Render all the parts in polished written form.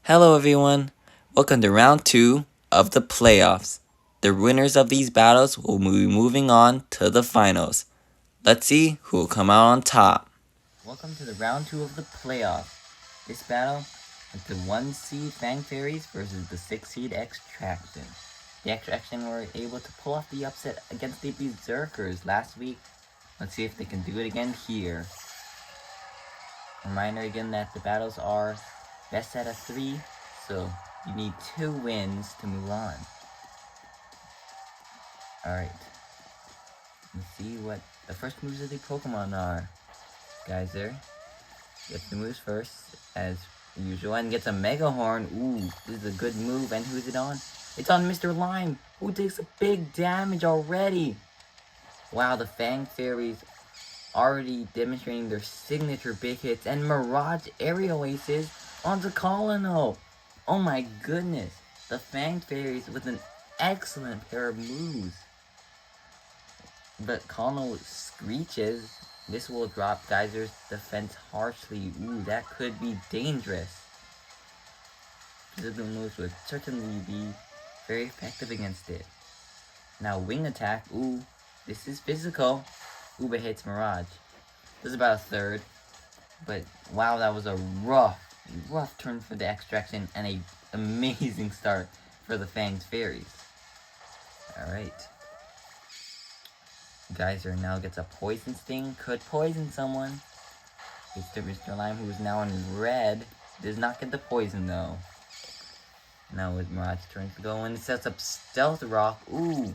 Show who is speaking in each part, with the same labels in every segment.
Speaker 1: Hello everyone, welcome to round 2 of the playoffs. The winners of these battles will be moving on to the finals. Let's see who will come out on top. Welcome to the round 2 of the playoffs. This battle is the 1 seed Fanged Fairies versus the 6 seed Extraction. The Extraction were able to pull off the upset against the Berserkers last week. Let's see if they can do it again here. Reminder again that the battles are best out of 3, so you need 2 wins to move on. Alright. Let's see what the first moves of the Pokemon are. Geyser gets the moves first, as usual, and gets a Mega Horn. Ooh, this is a good move. And who's it on? It's on Mr. Lime, who takes a big damage already. Wow, the Fanged Fairies already demonstrating their signature big hits, and Mirage Aerial Aces onto Colonel. Oh my goodness, the Fanged Fairies with an excellent pair of moves. But Colonel screeches. This will drop Geyser's defense harshly. Ooh, that could be dangerous. Physical moves would certainly be very effective against it. Now Wing Attack. Ooh, this is physical. Ooh, but hits Mirage. This is about a third. But wow, that was a rough turn for the Extraction and a amazing start for the Fanged Fairies. Alright. Geyser now gets a Poison Sting. Could poison someone. It's to Mr. Lime, who is now in red. Does not get the poison though. Now with Mirage turns to go, and it sets up Stealth Rock. Ooh.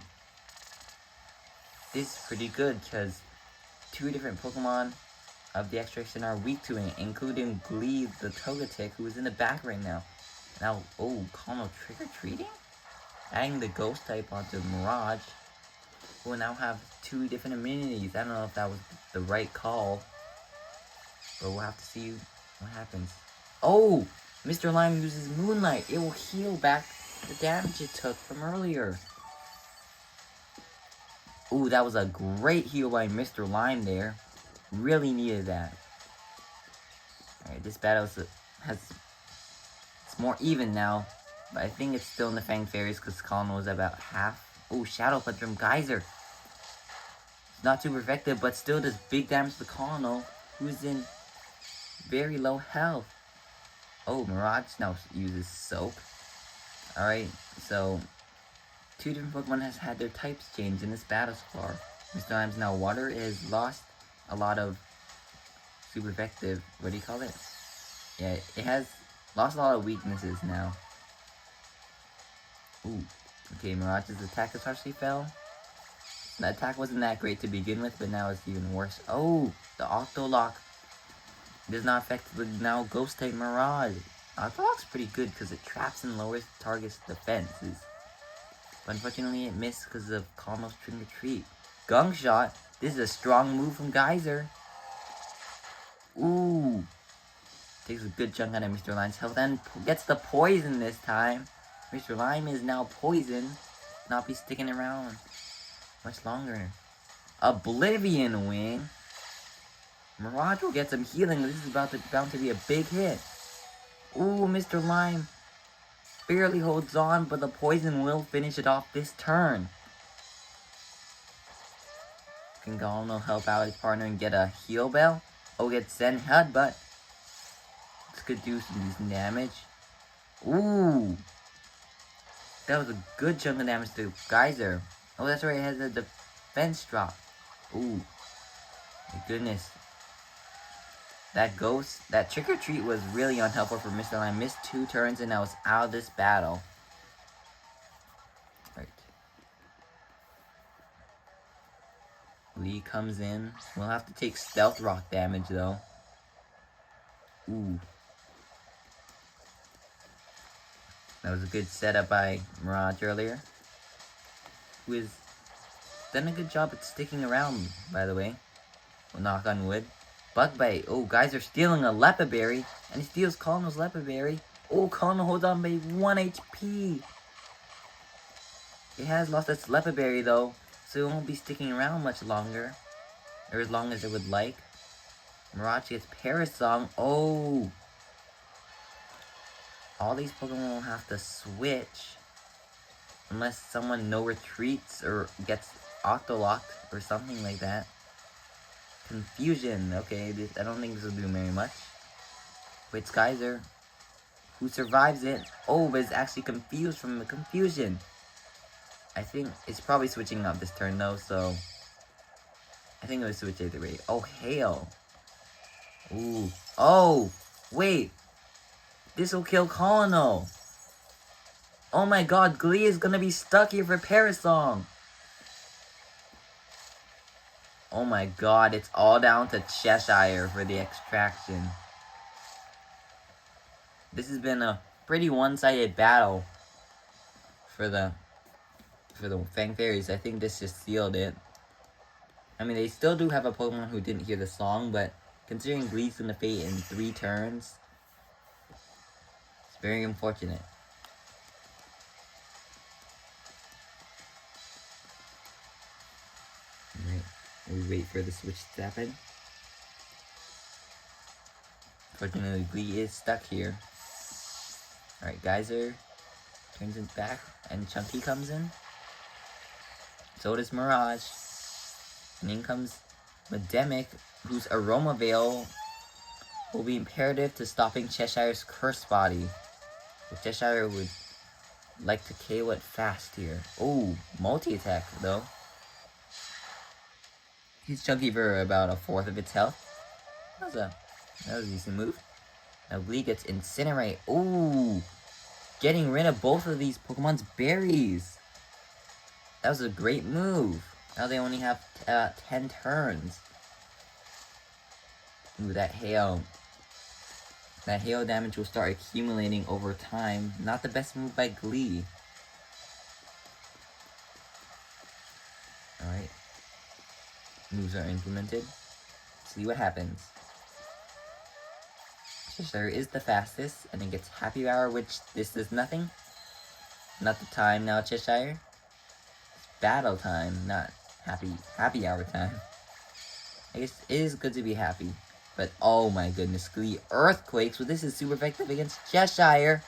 Speaker 1: This is pretty good because 2 different Pokemon of the Extraction are weak to it, including Glee the Togetic, who is in the back right now. Now, oh, Colonel trick-or-treating? Adding the Ghost type onto Mirage, who will now have 2 different immunities. I don't know if that was the right call, but we'll have to see what happens. Oh, Mr. Lime uses Moonlight. It will heal back the damage it took from earlier. Ooh, that was a great heal by Mr. Lime there. Really needed that. Alright, this battle it's more even now, but I think it's still in the Fanged Fairies because Colonel was about half. Oh, Shadow Punch from Geyser. It's not super effective, but still does big damage to Colonel, who's in very low health. Oh, Mirage now uses Soak. Alright, so 2 different Pokemon has had their types changed in this battle so far. Mr. Lime's now Water has lost a lot of super effective, what do you call it? Yeah, it has lost a lot of weaknesses now. Ooh, okay, Mirage's attack has harshly fell. The attack wasn't that great to begin with, but now it's even worse. Oh, the Octolock does not affect the now Ghost type Mirage. Octolock's pretty good because it traps and lowers the target's defenses. But unfortunately it missed because of Colonel's Trick or Treat. Gunk Shot. This is a strong move from Geyser. Ooh. Takes a good chunk out of Mr. Lime's health and gets the poison this time. Mr. Lime is now poisoned. Not be sticking around much longer. Oblivion Wing. Mirage will get some healing. This is bound to be a big hit. Ooh, Mr. Lime barely holds on, but the poison will finish it off this turn. Can Colonel help out his partner and get a Heal Bell? Oh, get Zen Headbutt. This could do some decent damage. Ooh. That was a good chunk of damage to Geyser. Oh, that's right, it has a defense drop. Ooh. My goodness. That Ghost, that Trick or Treat was really unhelpful for Mr. Lime. Missed 2 turns and now it's out of this battle. Right. Lee comes in. We'll have to take Stealth Rock damage though. Ooh. That was a good setup by Mirage earlier, who has done a good job at sticking around, by the way. We'll knock on wood. Bug Bite. Oh, guys are stealing a Lepa Berry, and he steals Colonel's Lepa Berry. Oh, Colonel holds on by 1 HP. It has lost its Lepa Berry though, so it won't be sticking around much longer, or as long as it would like. Mirage gets Parasong. Oh, all these Pokemon will have to switch. Unless someone no retreats or gets Octolocked or something like that. Confusion. Okay, I don't think this will do very much. Wait, Geyser. Who survives it? Oh, but it's actually confused from the confusion. I think it's probably switching up this turn though, so I think it would switch either way. Oh, Hail. Ooh. Oh, wait. This will kill Colonel. Oh my god, Glee is gonna be stuck here for Parasong. Oh my god, it's all down to Cheshire for the extraction. This has been a pretty one-sided battle for the Fanged Fairies. I think this just sealed it. I mean, they still do have a Pokemon who didn't hear the song, but considering Glee's gonna fade in 3 turns, it's very unfortunate. Alright, we wait for the switch to happen. Fortunately, Glee is stuck here. Alright, Geyser turns it back, and Chunky comes in. So does Mirage. And in comes Medemic, whose Aroma Veil will be imperative to stopping Cheshire's Curse Body. But Cheshire would like to KO it fast here. Oh, multi-attack though. He's Chunky for about 1/4 of its health. That was a decent move. Now Glee gets Incinerate. Ooh! Getting rid of both of these Pokemon's berries. That was a great move. Now they only have 10 turns. Ooh, that hail. That hail damage will start accumulating over time. Not the best move by Glee. Alright. Moves are implemented. See what happens. Cheshire is the fastest, and it gets Happy Hour, which this does nothing. Not the time now, Cheshire. It's battle time, not happy hour time. I guess it is good to be happy, but oh my goodness, Glee Earthquakes. Well, this is super effective against Cheshire.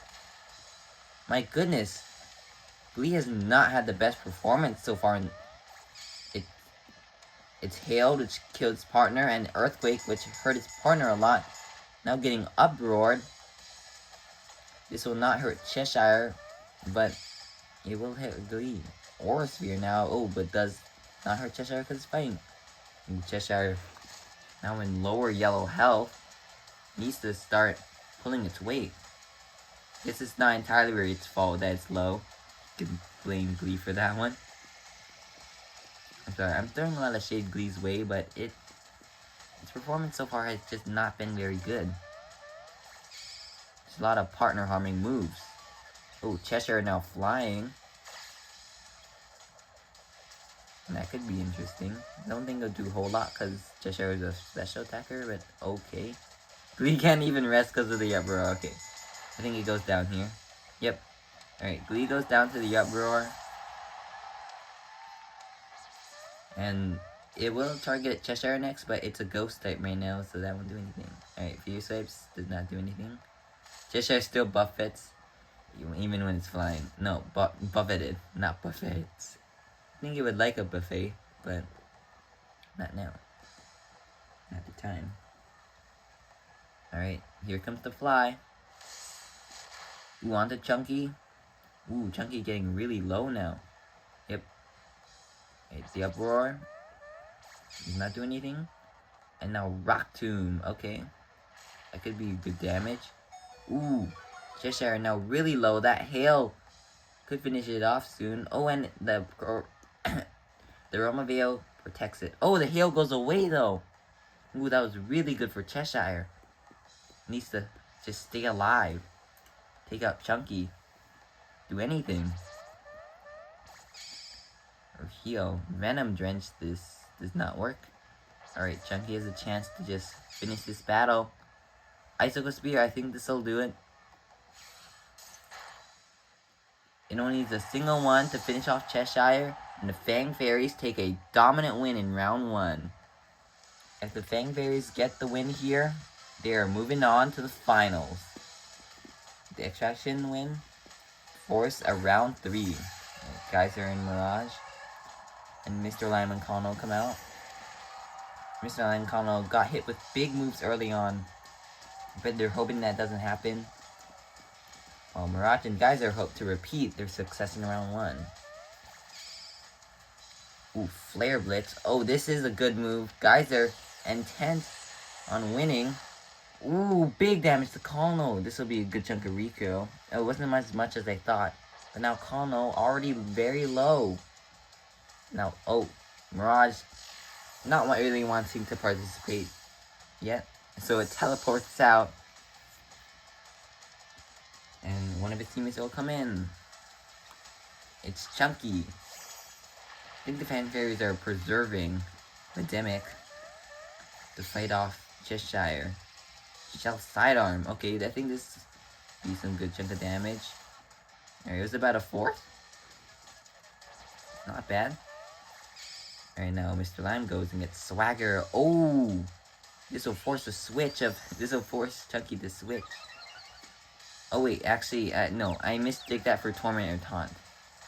Speaker 1: My goodness, Glee has not had the best performance so far. It's Hail, which killed its partner, and Earthquake, which hurt its partner a lot. Now getting Uproared. This will not hurt Cheshire, but it will hit Glee. Aura Sphere now. Oh, but does not hurt Cheshire because it's fighting. And Cheshire, now in lower yellow health, needs to start pulling its weight. Guess it's not entirely really its fault that it's low. You can blame Glee for that one. I'm sorry, I'm throwing a lot of shade Glee's way, but its performance so far has just not been very good. There's a lot of partner harming moves. Oh, Cheshire now flying. And that could be interesting. I don't think it'll do a whole lot because Cheshire is a special attacker, but okay. Glee can't even rest because of the uproar. Okay. I think it goes down here. Yep. Alright, Glee goes down to the uproar. And it will target Cheshire next, but it's a ghost type right now, so that won't do anything. Alright, Fierce Swipes does not do anything. Cheshire still buffets, even when it's flying. No, buffeted, not buffets. I think it would like a buffet, but not now. Not the time. Alright, here comes the fly. Ooh, on to Chunky. Ooh, Chunky getting really low now. Yep. It's the uproar. He's not doing anything. And now Rock Tomb. Okay. That could be good damage. Ooh. Cheshire now really low. That hail could finish it off soon. Oh, and the Aroma Veil protects it. Oh, the hail goes away though. Ooh, that was really good for Cheshire. Needs to just stay alive. Take out Chunky. Do anything. Or heal. Venom Drench, this does not work. Alright, Chunky has a chance to just finish this battle. Icicle Spear, I think this will do it. It only needs a single one to finish off Cheshire, and the Fanged Fairies take a dominant win in round 1. If the Fanged Fairies get the win here, they are moving on to the finals. the extraction win. Force around 3. Geyser and Mirage. And Mr. Lime and Kano come out. Mr. Lime and Kano got hit with big moves early on, but they're hoping that doesn't happen. While Mirage and Geyser hope to repeat their success in round 1. Ooh, Flare Blitz. Oh, this is a good move. Geyser intent on winning. Ooh, big damage to Kano. This will be a good chunk of Recoil. It wasn't as much as I thought. But now Kano already very low. Now, oh, Mirage not really wanting to participate yet. So it teleports out. And one of his teammates will come in. It's Chunky. I think the Fairies are preserving Medemic to fight off Cheshire. Shell Sidearm. Okay, I think this will be some good chunk of damage. Alright, it was about a 4th. Not bad. Alright, now Mr. Lime goes and gets Swagger. Oh! This will force a switch of... This will force Chunky to switch. Oh wait, actually, no. I mistake that for Torment or Taunt.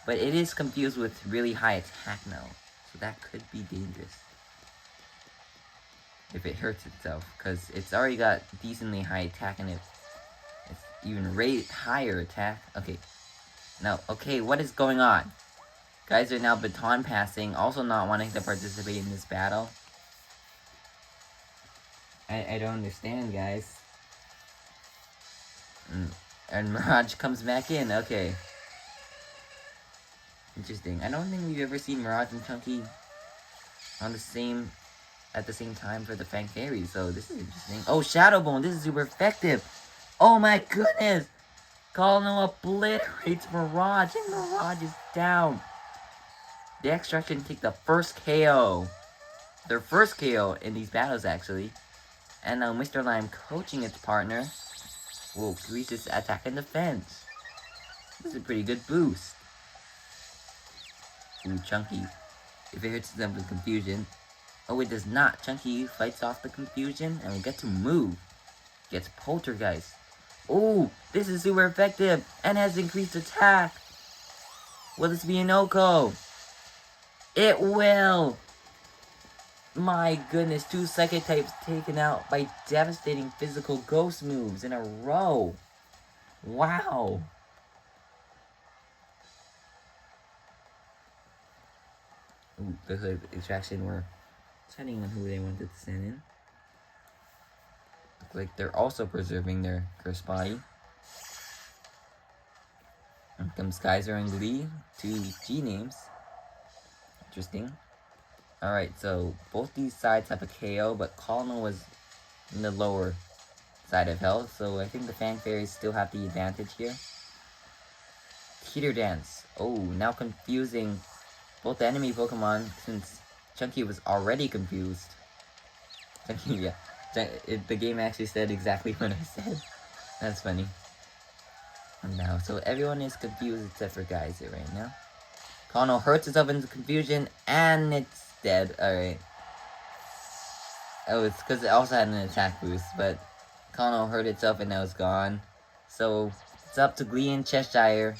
Speaker 1: But it is confused with really high attack now. So that could be dangerous. If it hurts itself. Because it's already got decently high attack and it's even higher attack. Okay. Now, okay, what is going on? Guys are now baton passing. Also not wanting to participate in this battle. I don't understand, guys. And Mirage comes back in. Okay. Interesting. I don't think we've ever seen Mirage and Chunky on at the same time for the Fanged Fairies, so this is interesting. Oh, Shadow Bone, this is super effective. Oh my goodness! Kano obliterates Mirage, and Mirage is down. The Extraction take the first KO. Their first KO in these battles, actually. And now Mr. Lime coaching its partner will increase its attack and defense. This is a pretty good boost. Ooh, Chunky. If it hits them with confusion. Oh, it does not. Chunky fights off the confusion and will get to move. Gets Poltergeist. Oh, this is super effective and has increased attack. Will this be an Oko? It will. My goodness, 2 Psychic types taken out by devastating physical ghost moves in a row. Wow. Ooh, the extraction were deciding on who they wanted to send in. Looks like they're also preserving their curse body. Here comes Geyser and Glee, 2 G names. Interesting. Alright, so both these sides have a KO, but Kano was in the lower side of health, so I think the Fanged Fairies still have the advantage here. Teeter Dance. Oh, now confusing both the enemy Pokemon since Chunky was already confused. Chunky, yeah. The game actually said exactly what I said. That's funny. And now, so everyone is confused except for Geyser right now. Kano hurts itself into confusion, and it's dead. Alright. Oh, it's because it also had an attack boost, but Kano hurt itself and now it's gone. So, it's up to Glee and Cheshire.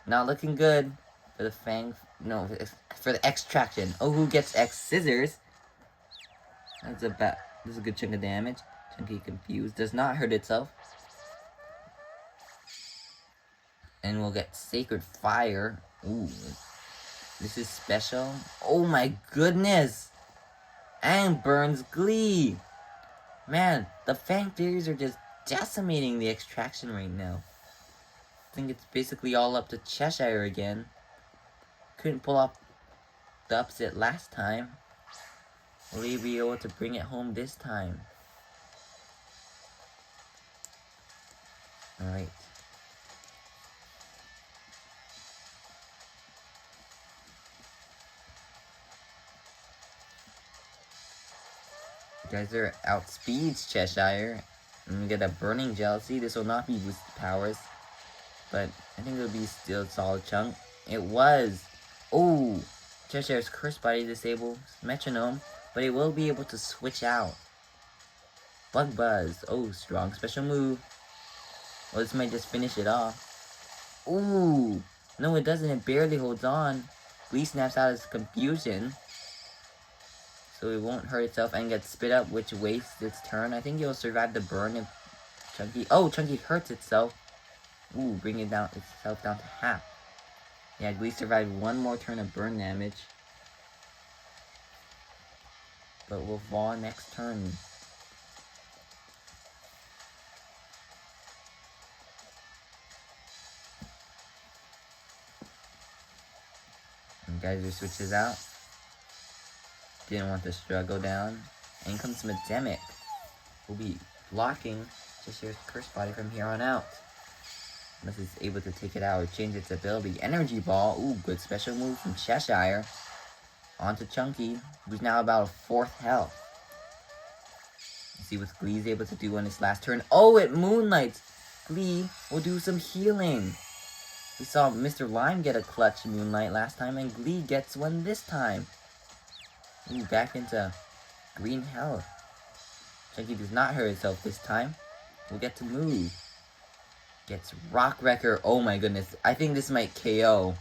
Speaker 1: Not looking good for the no, for the Extraction. Oh, who gets X Scissors? This is a good chunk of damage. Chunky confused. Does not hurt itself. And we'll get Sacred Fire. Ooh. This is special. Oh my goodness! And burns Glee! Man, the Fanged Fairies are just decimating the Extraction right now. I think it's basically all up to Cheshire again. Couldn't pull off the upset last time. Will he be able to bring it home this time? Alright. Geyser outspeeds Cheshire. And we get a Burning Jealousy. This will not be boosted powers. But I think it'll be still a solid chunk. It was! Oh! Cheshire's Curse Body disables Metronome. But it will be able to switch out. Bug Buzz. Oh, strong special move. Well, this might just finish it off. Ooh! No, it doesn't. It barely holds on. Glee snaps out his confusion. So it won't hurt itself and gets spit up, which wastes its turn. I think it will survive the burn if Chunky... Oh, Chunky hurts itself. Ooh, bring it down itself down to half. Yeah, Glee survived one more turn of burn damage. But will fall next turn. And Geyser switches out. Didn't want the struggle down. And comes Medemic. Will be blocking Cheshire's Curse Body from here on out. Unless it's able to take it out or change its ability. Energy Ball. Ooh, good special move from Cheshire. Onto Chunky, who's now about a 4th health. Let's see what Glee's able to do on his last turn. Oh, it moonlights! Glee will do some healing. We saw Mr. Lime get a clutch moonlight last time, and Glee gets one this time. Ooh, back into green health. Chunky does not hurt itself this time. We'll get to move. Gets Rock Wrecker. Oh my goodness. I think this might KO.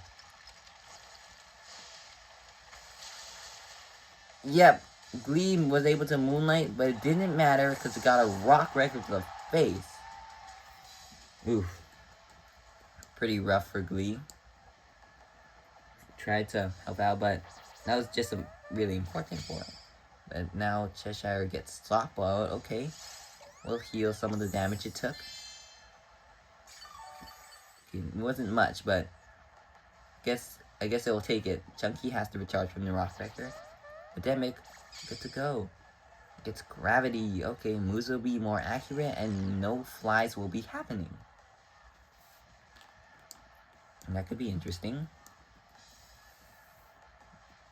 Speaker 1: Yep. Glee was able to moonlight, but it didn't matter because it got a Rock Wrecker to the face. Oof. Pretty rough for Glee. Tried to help out, but that was just really important for him. But now Cheshire gets Softball. Okay. We'll heal some of the damage it took. It wasn't much, but I guess it will take it. Chunky has to recharge from the Rock Vector. Medemic, good to go. Gets Gravity. Okay, moves will be more accurate and no flies will be happening. And that could be interesting.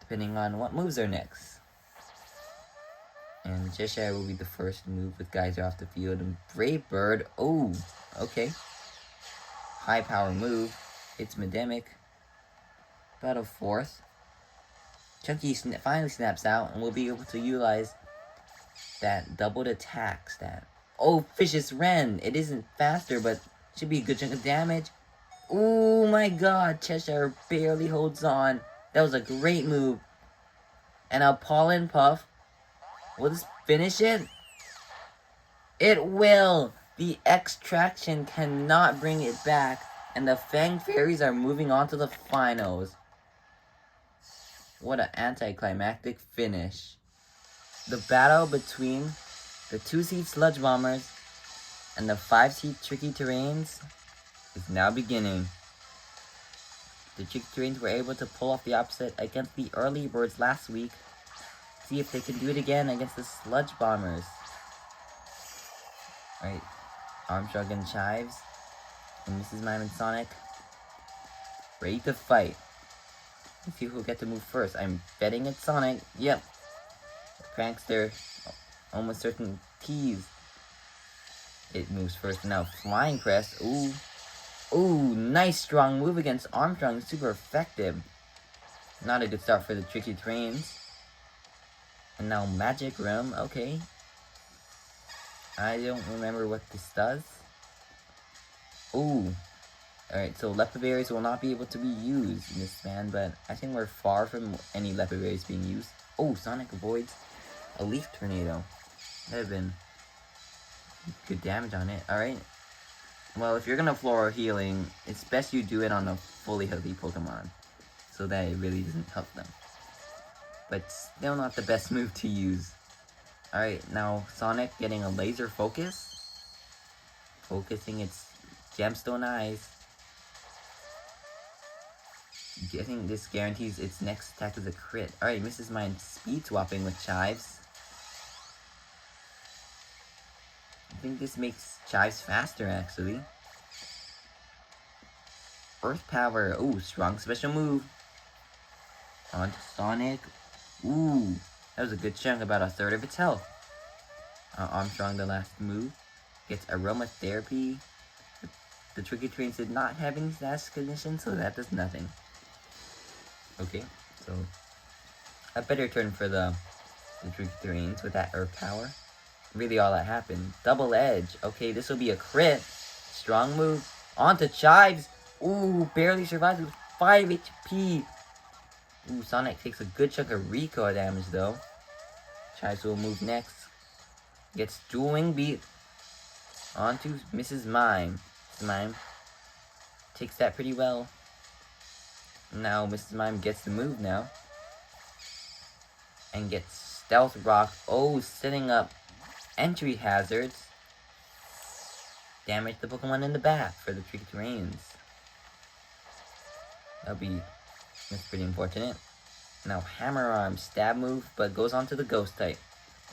Speaker 1: Depending on what moves are next. And Cheshire will be the first move with Geyser off the field. And Brave Bird, oh, okay. High power move. Hits Medemic. About a 4th. Chunky finally snaps out and will be able to utilize that doubled attack stat. Oh, Vicious Wren. It isn't faster, but should be a good chunk of damage. Oh my god, Cheshire barely holds on. That was a great move. And a Pollen Puff. Will this finish it? It will! The extraction cannot bring it back. And the Fanged Fairies are moving on to the finals. What an anticlimactic finish. The battle between the 2-seed Sludge Bombers and the 5-seed Tricky Terrains is now beginning. The Tricky Terrains were able to pull off the opposite against the Early Birds last week. See if they can do it again against the Sludge Bombers. Alright, Armstrong and Chives and Mrs. Mime and Sonic ready to fight. Let's see who'll get to move first. I'm betting it's Sonic. Yep. Prankster, almost certain tease. It moves first. Now Flying Crest. Ooh. Ooh, nice strong move against Armstrong. Super effective. Not a good start for the Tricky Terrains. And now Magic Room. Okay. I don't remember what this does. Ooh. Alright, so Leopard Berries will not be able to be used in this span, but I think we're far from any Leopard Berries being used. Oh, Sonic avoids a Leaf Tornado. That would have been good damage on it. Alright. Well, if you're gonna Floral Healing, it's best you do it on a fully healthy Pokemon, so that it really doesn't help them. But still not the best move to use. Alright, now Sonic getting a Laser Focus. Focusing its Gemstone Eyes. I think this guarantees its next attack is a crit. Alright, Mrs. Mime speed swapping with Chives. I think this makes Chives faster, actually. Earth Power. Ooh, strong special move. On to Sonic. Ooh, that was a good chunk, about a 1/3 of its health. Armstrong, the last move, gets Aromatherapy. The Tricky Terrains did not have any status condition, so that does nothing. Okay, so a better turn for the Tricky Terrains with that Earth Power. Really all that happened. Double Edge. Okay, this will be a crit. Strong move. Onto Chives. Ooh, barely survives with 5 HP. Ooh, Sonic takes a good chunk of recoil damage though. Chives will move next. Gets dual wing beat. Onto Mrs. Mime. Mrs. Mime takes that pretty well. Now Mrs. Mime gets the move now. And gets Stealth Rock. Oh, setting up entry hazards. Damage the Pokemon in the back for the Tricky Terrains. That's pretty unfortunate. Now Hammer Arm, stab move, but goes on to the Ghost type.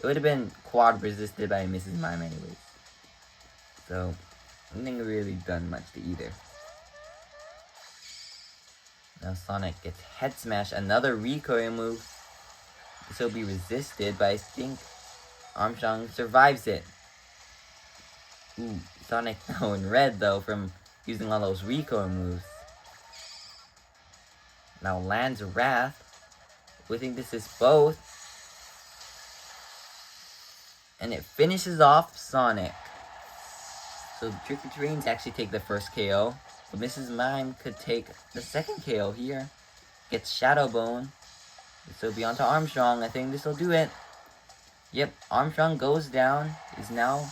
Speaker 1: It would have been quad resisted by Mrs. Mime anyways. So, nothing really done much to either. Now Sonic gets Head Smash, another recoil move. This will be resisted, but I think Armstrong survives it. Ooh, Sonic now in red though from using all those recoil moves. Now lands Wrath. We think this is both. And it finishes off Sonic. So Tricky Terrains actually take the first KO. But Mrs. Mime could take the second KO here. Gets Shadow Bone. This will be onto Armstrong. I think this will do it. Yep, Armstrong goes down. Is now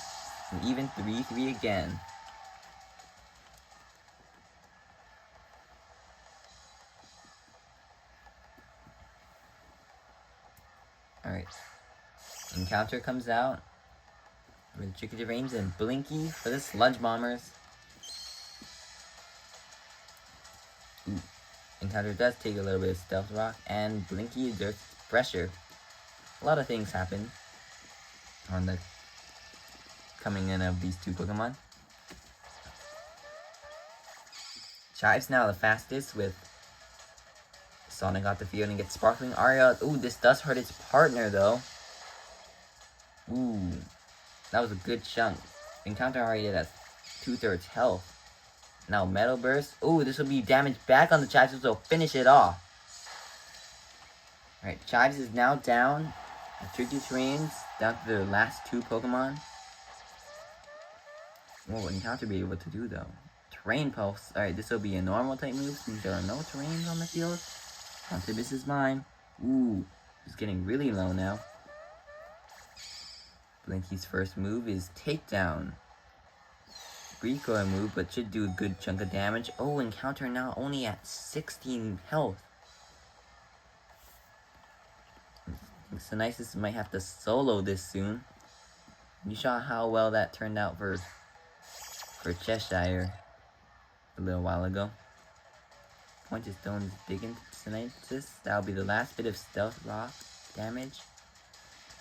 Speaker 1: an even 3-3 again. Alright. Encounter comes out. With Tricky Terrains and Blinky for the Sludge Bombers. Ooh. Encounter does take a little bit of Stealth Rock, and Blinky exerts pressure. A lot of things happen on the coming in of these two Pokemon. Chive's now the fastest with Sonic off the field and gets Sparkling Aria. Ooh, this does hurt its partner though. Ooh, that was a good chunk. Encounter already at 2/3 health. Now Metal Burst. Ooh, this will be damage back on the Chives, which will finish it off. Alright, Chives is now down. The Tricky Terrains down to their last two Pokemon. What will Encounter be able to do though? Terrain Pulse. Alright, this will be a normal type move since there are no terrains on the field. Onto Mrs. Mime. Ooh, it's getting really low now. Blinky's first move is Takedown. Recoil move, but should do a good chunk of damage. Oh, Encounter now only at 16 health. Sinisis might have to solo this soon. You saw how well that turned out for Cheshire a little while ago. Pointed Stone's digging Sinisis. That'll be the last bit of Stealth Rock damage.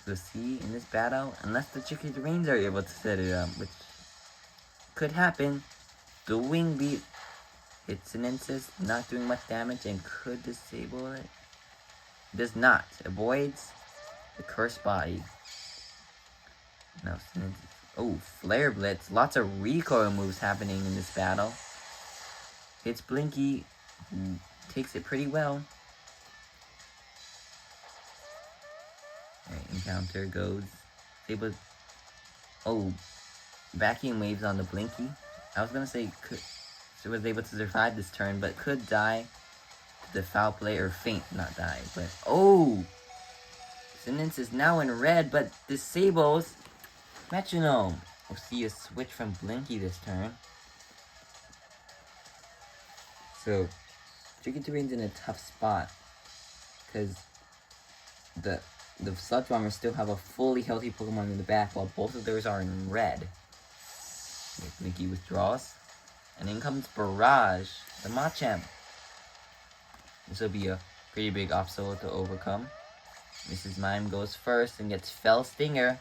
Speaker 1: We'll see in this battle, unless the Tricky Terrains are able to set it up, which could happen. The Wing Beat hits Sinisis, not doing much damage, and could disable it. Does not. Avoids the Cursed Body. Now Sinisis. Oh, Flare Blitz. Lots of recoil moves happening in this battle. Hits Blinky, who takes it pretty well. Alright, Encounter goes. Able. Oh, Vacuum Waves on the Blinky. I was gonna say she was able to survive this turn, but could die to the Foul Play or faint, not die. But oh, Sinisis is now in red, but disables Metronome. We'll see a switch from Blinky this turn. So Tricky Terrain's in a tough spot because the Sludge Bombers still have a fully healthy Pokemon in the back, while both of theirs are in red. Blinky withdraws, and in comes Barrage, the Machamp. This will be a pretty big obstacle to overcome. Mrs. Mime goes first and gets Fell Stinger.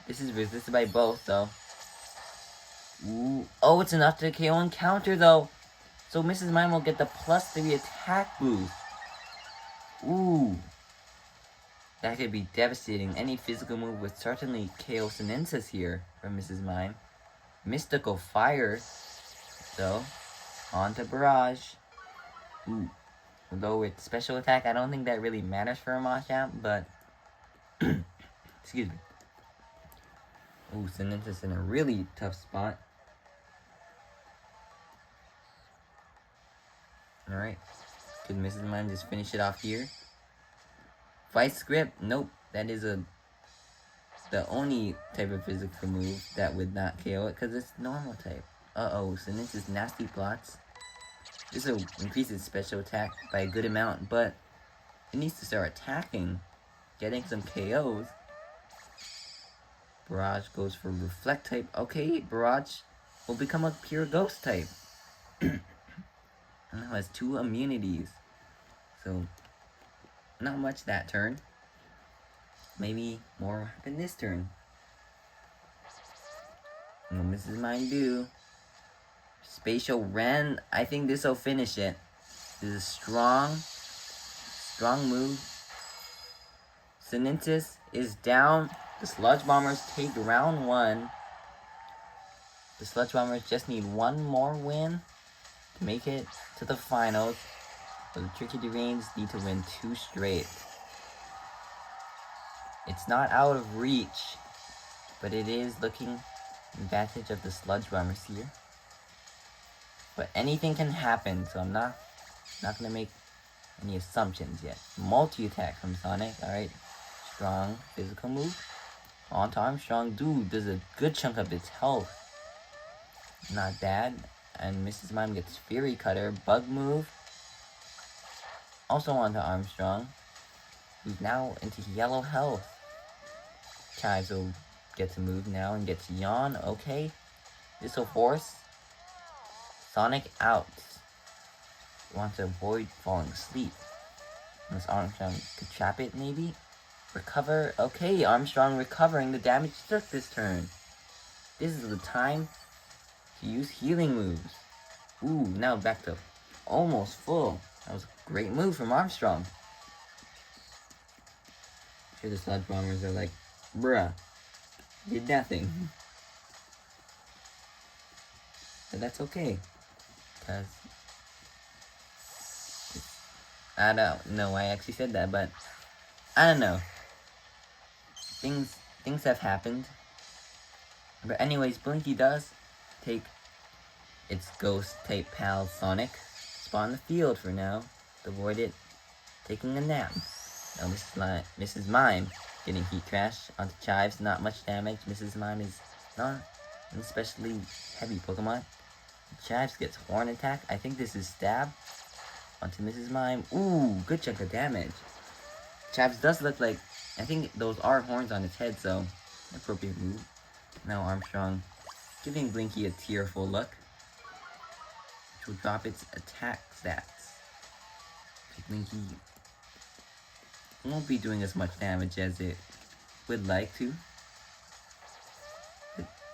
Speaker 1: This is resisted by both, though. Ooh. Oh, it's enough to KO Encounter, though. So Mrs. Mime will get the +3 attack boost. Ooh. That could be devastating. Any physical move would certainly KO Sinisis here from Mrs. Mime. Mystical Fire, though. On to Barrage. Ooh. Although with special attack, I don't think that really matters for a Machamp, but... Excuse me. Ooh, Sinisis in a really tough spot. Alright. Could Mrs. Mime just finish it off here? Vice Grip? Nope. That is the only type of physical move that would not KO it, because it's normal type. Uh-oh, so this is Nasty Plots. This will increase its special attack by a good amount, but it needs to start attacking, getting some KOs. Barrage goes for Reflect type. Okay, Barrage will become a pure Ghost type. And now has 2 immunities. So, not much that turn. Maybe more than this turn. What will Mrs. Mime do? Spatial Ren. I think this will finish it. This is a strong move. Sinintis is down. The Sludge Bombers take round 1. The Sludge Bombers just need 1 more win to make it to the finals. But the Tricky Deranged need to win 2 straight. It's not out of reach, but it is looking advantage of the Sludge Bombers here. But anything can happen, so I'm not gonna make any assumptions yet. Multi-attack from Sonic, alright. Strong physical move. Onto Armstrong, dude, does a good chunk of its health. Not bad. And Mrs. Mime gets Fury Cutter, Bug move. Also onto Armstrong, who's now into yellow health. Chives will get to move now and gets Yawn, okay. This will force Sonic out. Want to avoid falling asleep. Unless Armstrong could trap it, maybe? Recover. Okay, Armstrong recovering the damage took this turn. This is the time to use healing moves. Ooh, now back to almost full. That was a great move from Armstrong. I'm sure the Sludge Bombers are like, bruh, did nothing. But that's okay. Because I don't know why I actually said that, but I don't know. Things have happened. But anyways, Blinky does take its ghost type pal Sonic, spawn the field for now, to avoid it taking a nap. Now Mrs. Mime getting Heat Crash onto Chives, not much damage. Mrs. Mime is not an especially heavy Pokemon. Chives gets Horn Attack. I think this is Stab onto Mrs. Mime. Ooh, good chunk of damage. Chives does look like, I think those are horns on its head, so appropriate move. Now Armstrong giving Blinky a tearful look, which will drop its attack stats. So Blinky won't be doing as much damage as it would like to.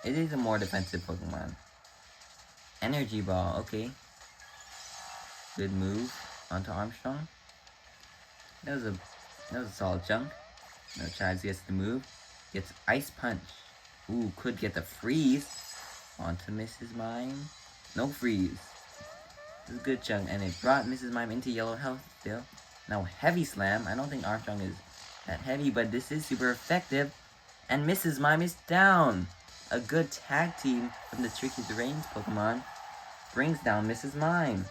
Speaker 1: It is a more defensive Pokemon. Energy Ball, okay. Good move onto Armstrong. That was a solid chunk. Now Chives gets the move. Gets Ice Punch. Ooh, could get the freeze onto Mrs. Mime. No freeze. This is a good chunk, and it brought Mrs. Mime into yellow health still. Now Heavy Slam. I don't think Armstrong is that heavy, but this is super effective. And Mrs. Mime is down. A good tag team from the Tricky Deranged Pokemon brings down Mrs. Mime.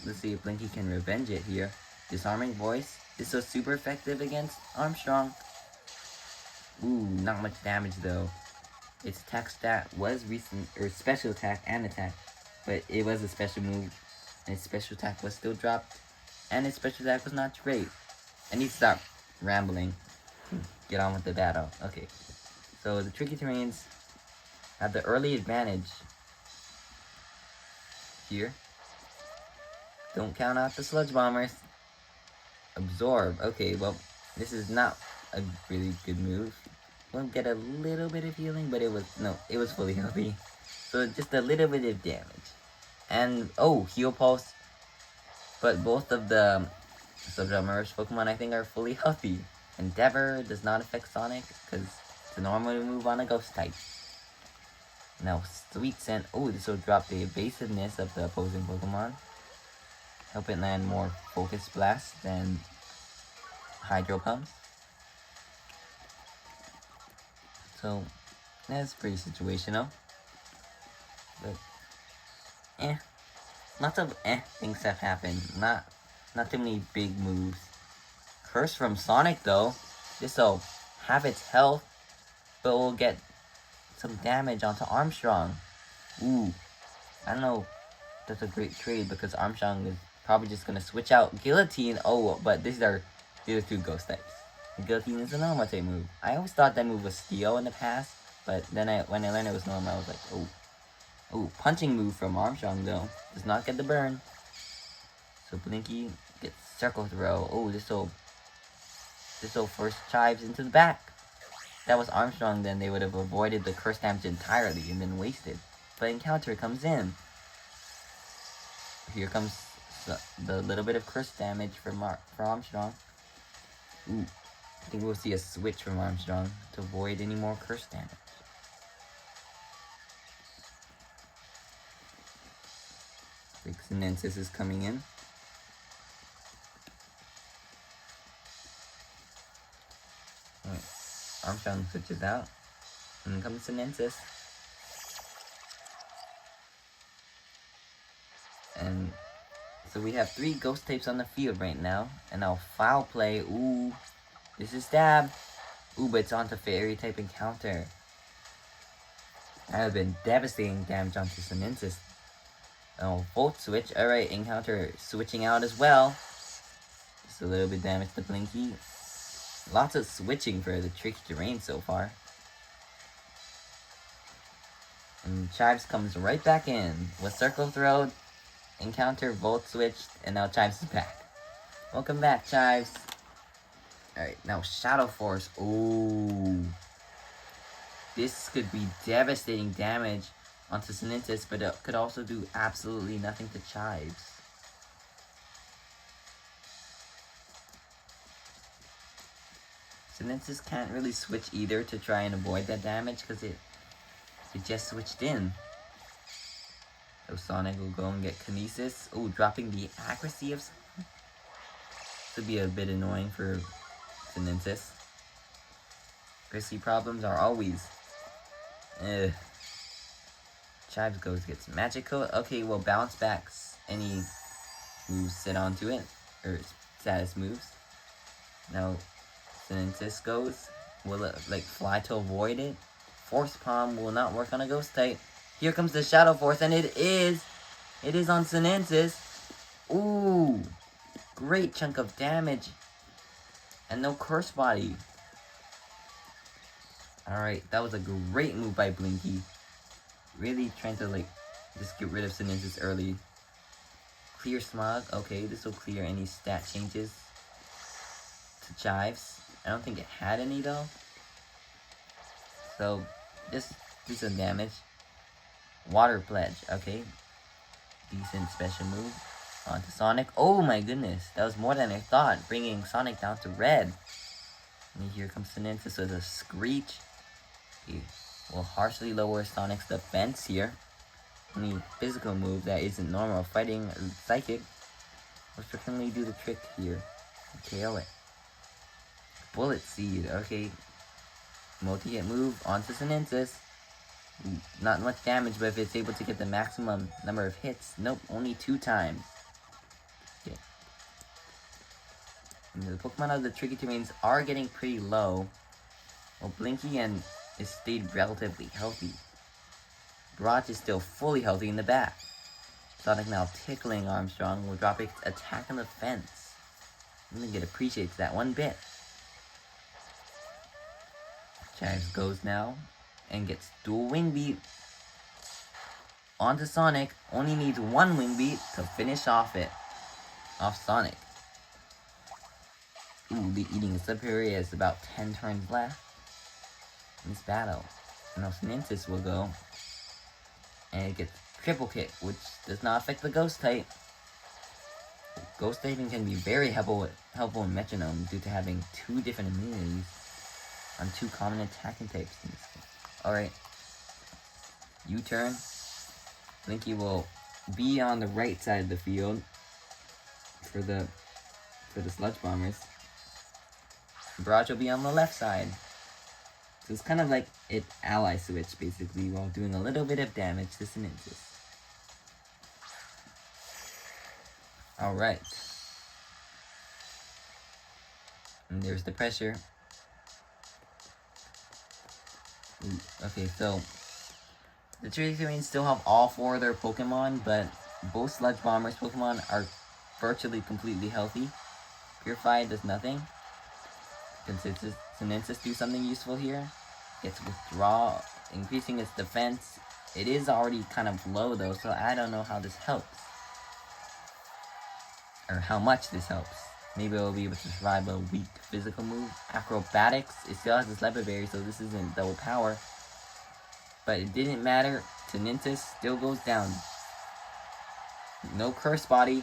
Speaker 1: Let's see if Blinky can revenge it here. Disarming Voice. This was super effective against Armstrong. Ooh, not much damage though. Its attack stat was recent, or special attack and attack, but it was a special move, and its special attack was still dropped, and its special attack was not great. I need to stop rambling. Get on with the battle. Okay, so the Tricky Terrains have the early advantage here. Don't count out the Sludge Bombers. Absorb. Okay, well, this is not a really good move. We'll get a little bit of healing, but it was fully healthy. So just a little bit of damage. And, oh, Heal Pulse. But both of the Subgenre Pokemon, I think, are fully healthy. Endeavor does not affect Sonic, because it's a normal move on a Ghost type. Now, Sweet Scent. Oh, this will drop the evasiveness of the opposing Pokemon. Help it land more Focus Blast than Hydro Pumps. So, that's pretty situational. But, lots of things have happened. Not too many big moves. Curse from Sonic though. This'll have its health, but will get some damage onto Armstrong. Ooh, I don't know. That's a great trade because Armstrong is probably just gonna switch out Guillotine. Oh, but these are the other two ghost types. Guillotine is a normal type move. I always thought that move was Steel in the past, but then when I learned it was normal, I was like, oh. Oh, punching move from Armstrong though. Does not get the burn. So Blinky gets Circle Throw. Oh, this'll force Chives into the back. If that was Armstrong, then they would have avoided the curse damage entirely and been wasted. But Encounter comes in. Here comes the little bit of curse damage from Armstrong. Ooh, I think we'll see a switch from Armstrong to avoid any more curse damage. Sinensis is coming in. Alright, Armstrong switches out. And comes Sinensis. And so we have 3 ghost types on the field right now. And now Foul Play. Ooh, this is Stab. Ooh, but it's onto Fairy type Encounter. That would have been devastating damage onto Sinensis. Oh, Volt Switch. Alright, Encounter switching out as well. Just a little bit damage to Blinky. Lots of switching for the Tricky Terrain so far. And Chives comes right back in with Circle Throw, Encounter, Volt Switch, and now Chives is back. Welcome back, Chives. Alright, now Shadow Force. Ooh. This could be devastating damage onto Sinensis, but it could also do absolutely nothing to Chives. Sinensis can't really switch either to try and avoid that damage because it just switched in. So Sonic will go and get Kinesis. Oh, dropping the accuracy of Sonic. This would be a bit annoying for Sinensis. Accuracy problems are always. Chives gets Magic Coat. Okay, well, bounce backs any moves sit onto it, or status moves. Now, Sinensis goes. Will it, like, fly to avoid it? Force Palm will not work on a ghost type. Here comes the Shadow Force, and it is on Sinensis. Ooh, great chunk of damage. And no Curse Body. Alright, that was a great move by Blinky. Really trying to, like, just get rid of Sinensis early. Clear Smog. Okay, this will clear any stat changes to Chives. I don't think it had any, though. So, just do some damage. Water Pledge. Okay. Decent special move. Onto Sonic. Oh my goodness. That was more than I thought. Bringing Sonic down to red. And here comes Sinensis with a Screech. He will harshly lower Sonic's defense here. Any physical move that isn't normal. Fighting Psychic will certainly do the trick here. KO it. Bullet Seed. Okay. Multi-hit move onto Sinensis. Not much damage, but if it's able to get the maximum number of hits, nope, only 2 times. Okay. And the Pokemon of the Tricky Terrains are getting pretty low. Well, Blinky is stayed relatively healthy. Barrage is still fully healthy in the back. Sonic now tickling Armstrong will drop its attack on the fence. I think it appreciates that one bit. Chives goes now and gets dual Wing Beat onto Sonic. Only needs 1 Wing Beat to finish off Sonic. Ooh, the Eating Superior has about 10 turns left in this battle. Now Sinensis will go and it gets Triple Kick, which does not affect the Ghost type. Ghost typing can be very helpful in Metronome due to having 2 different immunities on 2 common attacking types in this game. Alright. U-turn. Blinky will be on the right side of the field for the Sludge Bombers. Barrage will be on the left side. So it's kind of like it ally switch basically while doing a little bit of damage to Sinensis. Alright. And there's the pressure. Ooh, okay, so the Terrains still have all 4 of their Pokemon, but both Sludge Bomber's Pokemon are virtually completely healthy. Purify does nothing. Sinensis do something useful here. Gets Withdraw, increasing its defense. It is already kind of low though, so I don't know how this helps. Or how much this helps. Maybe it'll be able to survive a weak physical move. Acrobatics, it still has this Leopard Berry, so this isn't double power. But it didn't matter. Sinensis still goes down. No Curse Body.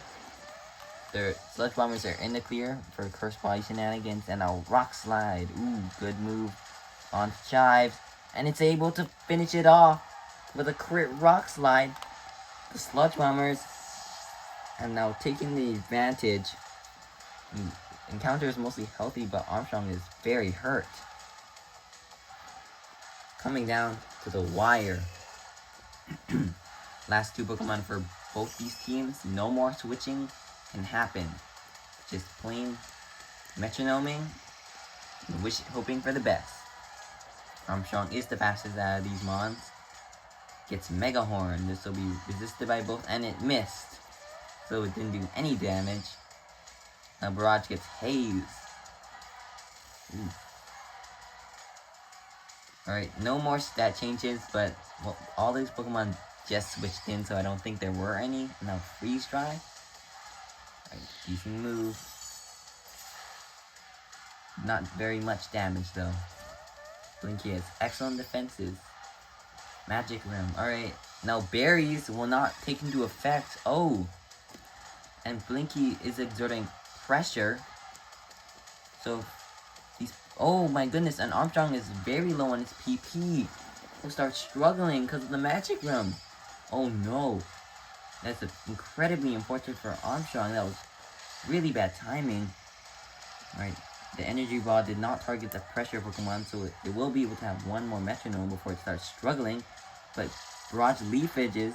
Speaker 1: Their Sludge Bombers are in the clear for Curse Body shenanigans. And a Rock Slide. Ooh, good move. On Chives. And it's able to finish it off with a crit Rock Slide. The Sludge Bombers are now taking the advantage. Encounter is mostly healthy, but Armstrong is very hurt. Coming down to the wire. Last 2 Pokemon for both these teams. No more switching can happen. Just plain metronoming and hoping for the best. Armstrong is the fastest out of these mons. Gets Mega Horn. This will be resisted by both, and it missed. So it didn't do any damage. Now Barrage gets Haze. Ooh. Alright, no more stat changes, but well, all these Pokemon just switched in, so I don't think there were any. Now Freeze Dry. Alright, decent move. Not very much damage though. Blinky has excellent defenses. Magic Rim. Alright, now Berries will not take into effect. Oh! And Blinky is exerting pressure. So these, oh my goodness, and Armstrong is very low on his PP. He'll start struggling because of the Magic Rim. Oh no. That's incredibly important for Armstrong. That was really bad timing. Alright, the Energy Ball did not target the pressure Pokemon, so it will be able to have 1 more Metronome before it starts struggling. But Barrage Leaf Edges.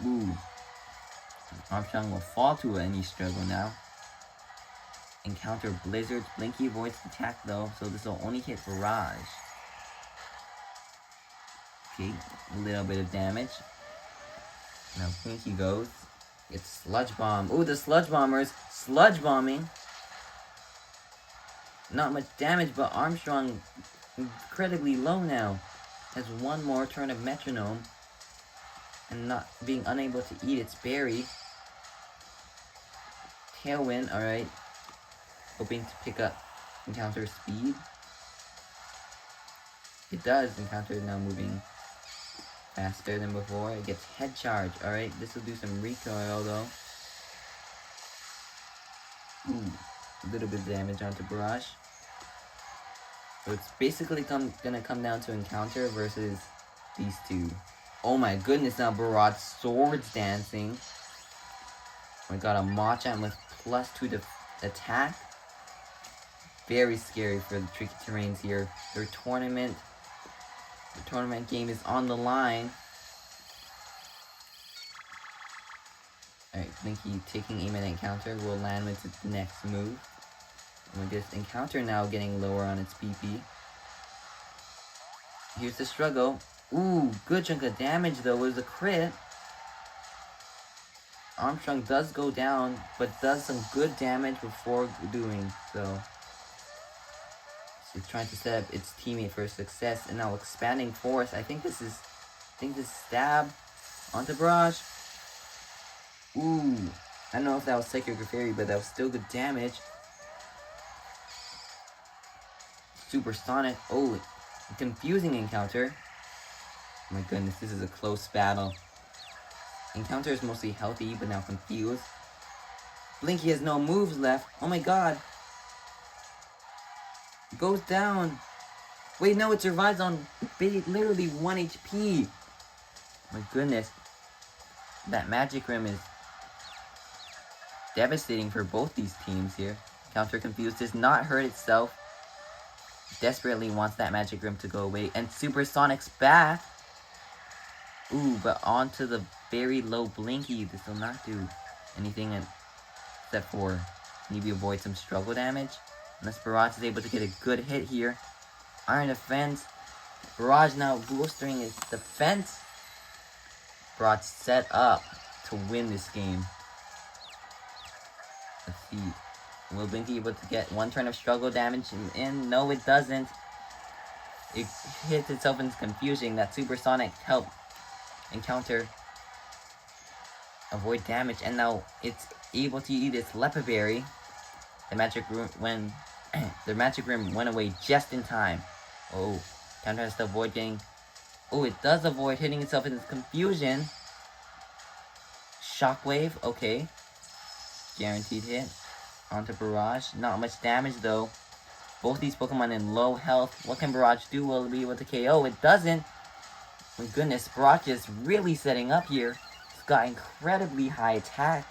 Speaker 1: Ooh. Armstrong will fall to any struggle now. Encounter Blizzards. Blinky avoids attack though, so this will only hit Barrage. Okay, a little bit of damage. Now Blinky goes. It's Sludge Bomb. Ooh, the Sludge Bombers Sludge Bombing. Not much damage, but Armstrong incredibly low now. Has 1 more turn of Metronome. And not being unable to eat its berry. Tailwind, alright. Hoping to pick up Encounter speed. It does. Encounter now moving faster than before. It gets Head Charge. Alright, this will do some recoil though. Ooh, a little bit of damage onto Barrage. So it's basically gonna come down to Encounter versus these 2. Oh my goodness, now Barrage Swords Dancing. We got a Machamp with +2 to attack. Very scary for the Tricky Terrains here. The tournament game is on the line. Alright, Blinky taking aim at Encounter will land with its next move. And with this Encounter now getting lower on its PP. Here's the struggle. Ooh, good chunk of damage though. It was a crit. Armstrong does go down, but does some good damage before doing so. It's trying to set up its teammate for success, and now expanding force. I think this stab onto Barrage. Ooh, I don't know if that was Psychic or Fairy, but that was still good damage. Supersonic. Oh, confusing Encounter. Oh my goodness, this is a close battle. Encounter is mostly healthy, but now confused. Blinky has no moves left. Oh my god. Goes down. Wait, no, it survives on literally 1 HP. My goodness. That Magic Rim is devastating for both these teams here. Counter Confused does not hurt itself. Desperately wants that Magic Rim to go away. And Supersonic's back. Ooh, but onto the very low Blinky. This will not do anything except for maybe avoid some struggle damage. Unless Barrage is able to get a good hit here. Iron Defense. Barrage now bolstering his defense. Barrage set up to win this game. Let's see. Will Blinky able to get one turn of struggle damage in? No, it doesn't. It hits itself in confusion. That Supersonic helped encounter avoid damage, and now it's able to eat its Leopard Berry. The magic room the magic room went away just in time. Oh, counter has to avoid getting. Oh, it does avoid hitting itself in its confusion. Shockwave, okay. Guaranteed hit. Onto Barrage. Not much damage though. Both these Pokemon in low health. What can Barrage do? Will it be able to KO? It doesn't. My goodness, Barrage is really setting up here. It's got incredibly high attack,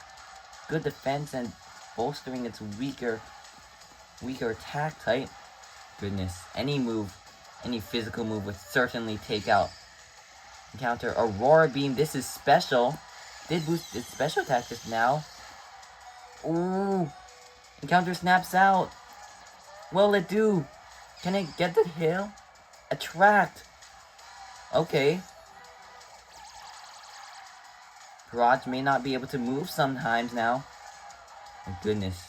Speaker 1: good defense, and bolstering its weaker attack type. Goodness, any physical move would certainly take out. Encounter Aurora Beam. This is special. Did boost its special attack just now. Ooh. Encounter snaps out. What'll it do? Can it get the hill? Attract. Okay. Barrage may not be able to move sometimes now. Oh goodness.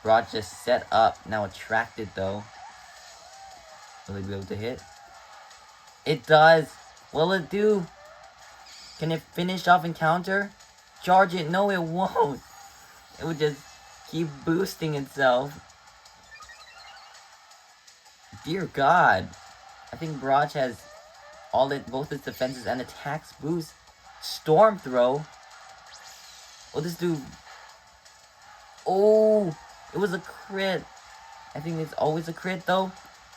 Speaker 1: Barrage just set up. Now attracted though. Will it be able to hit? It does. What'll it do? Can it finish off encounter? Charge it? No, it won't. It would just keep boosting itself. Dear God. I think Barrage has both its defenses and attacks boost. Storm Throw. Oh, this dude. Oh, it was a crit. I think it's always a crit though.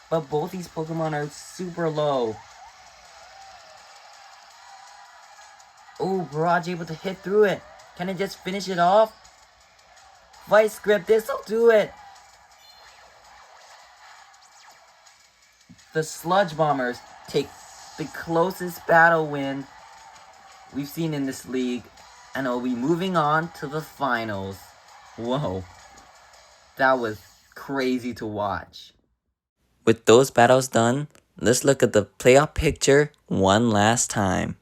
Speaker 1: But both these Pokemon are super low. Oh, Barrage able to hit through it. Can it just finish it off? Vice Grip, this'll do it. The Sludge Bombers take the closest battle win we've seen in this league, and it'll be moving on to the finals. Whoa. That was crazy to watch. With those battles done, let's look at the playoff picture one last time.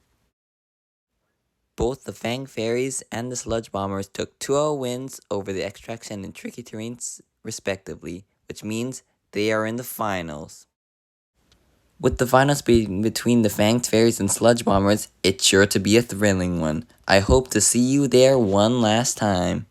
Speaker 1: Both the Fanged Fairies and the Sludge Bombers took 2-0 wins over the Extraction and Tricky Terrains respectively, which means they are in the finals. With the finals being between the Fanged Fairies and Sludge Bombers, it's sure to be a thrilling one. I hope to see you there one last time.